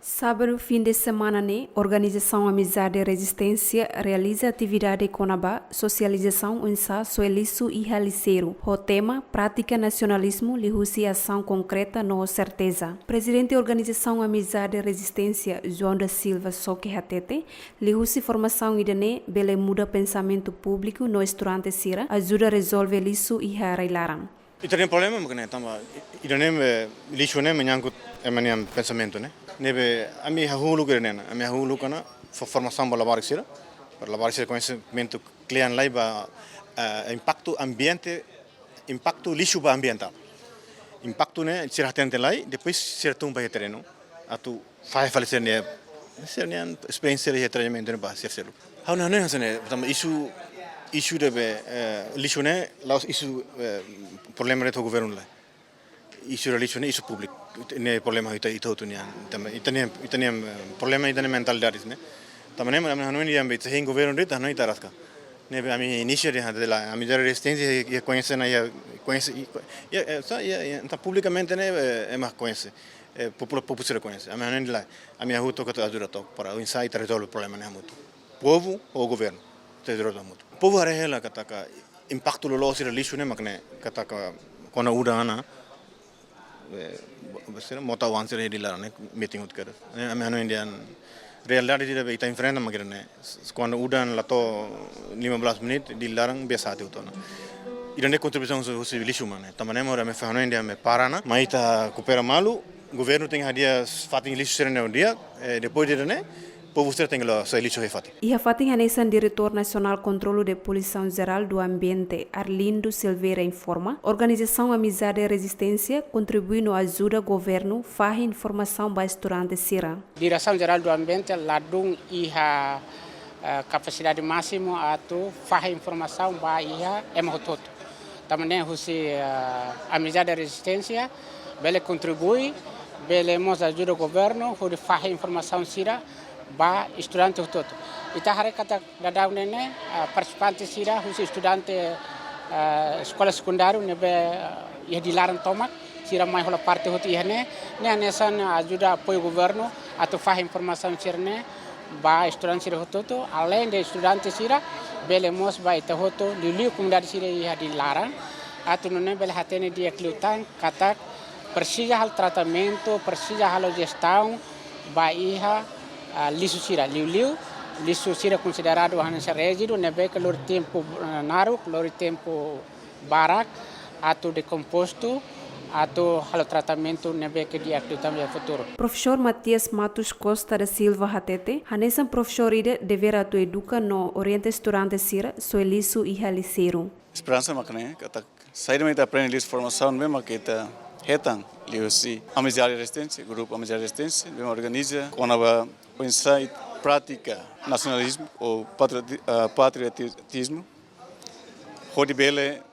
Sábado, fim de semana, Organização Amizade e Resistência realiza atividade Conaba, socialização Unsa, Soeliço e Haliceiro. O tema, prática nacionalismo, lihusi ação concreta, não certeza. Presidente da Organização Amizade e Resistência, João da Silva Soque Hatete, lihusi formação idane, bele muda pensamento público no estudante Sira, ajuda a resolver isso e harailaram. Itu ada problema mengenai tambah. Idane lisu ne menyangkut emaniam pensamento ne. Nebe ami hahulu kerana, ami hahulu kana formação bola barisira, bola barisira conhecimento cliente lá ba impacto ambiente, impacto lixo ba ambiental. Impacto ne cerhatente lá, depois certum ba terreno, atu faz falecer ne, sernian experiência de treinamento ne ba cercelo. Hau na ne hasane, tambah isu debe lixo ne, laos isu problema do governo lá. Isu lixo ne isu público. Ne problema itu tu nian. Itaniam problema itaniam mentalidades ne. Tamane hanu ni ambe tsahin governo de tanu itaraska. Ne ami inicio de la amizade resistência e conhece na conhece tá publicamente ne é mais conhece. População conhece. Ami hanu ni lá ami ajuda que ajuda to para o insight resolver o problema ne muito. Povo ou governo te ajuda muito. Povo arrela kataka impacto lo losi lixo ne makne kataka kona udana você não mota o answer aí de lá, né? Meeting o que era. A minha Indian realidade de bem está em frente, mas né? Quando udan lá to 15 minutos de larang biasa tu né? E não é contribuição sobre lixo né? Também mora me faz India me parana, mas está coopera malu, governo tem hadia fatin lixo serene um dia, depois de né? Povo ser tem lá só lixo refati. E a fatin hanesan diretor nacional controlo de Poluição Geral do Ambiente, Arlindo Silveira informa, Organização Amizade e Resistência contribui no ajuda governo faz informação para estudante Sira. Direção Geral do Ambiente ladung iha capacidade máximo atu faz informação para iha emotot. Também husi Amizade e Resistência bele contribui, bele mos ajuda governo for faz informação Sira ba estudante todo. Ita hari kata dadau nene participantes sira khusus estudante sekolah sekundar nebe ia dilarang tomak sira mai hola parte hoti ihne ne anesan ajuda apoio governo atau faz informação sirne ba estudante sira hoto além de estudante sira bele mos ba ita hoto lili comunidade sira ia dilarang atau nene bele hatene dia kliutan kata persija hal tratamento persija hal gestão ba iha lixo sira lixo sira considerado hansa residuo nebe que lor tempo naru lor tempo barak atau decomposto atau halo tratamento nebe que dia que também futuro. Professor Matias Matos Costa da Silva Hatete, hanesan professor ide deverá tu educa no oriente estudante sira Soeliço e Haliceiro. Esperança makne kata sair me aprende lixo formação mesmo que tá hetang liusi Amizade e Resistência, grupo Amizade e Resistência, bem organiza Conaba o insight prática nacionalismo ou patriotismo onde bele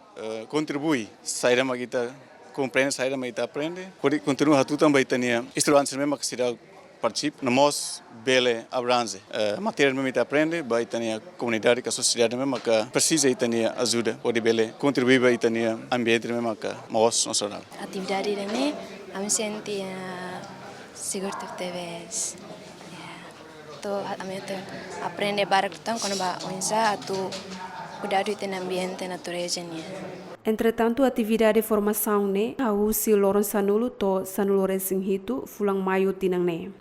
contribui sair ma kita compreende sair ma kita aprende onde continua tu também tenia estudantes mesmo que será participa nós bele abrange matéria mesmo kita aprende vai tenia comunidade que a sociedade mesmo que precisa e tenia ajuda onde bele contribui vai tenia ambiente mesmo que nós nacional atividade ini kami senti seguro teves to amete aprende barak tang kono ba onsa atu cuidado do ambiente natureza ni. Entretanto, a atividade de formação a usi loron sanulo to sanulo resinghito fulang mayo tinang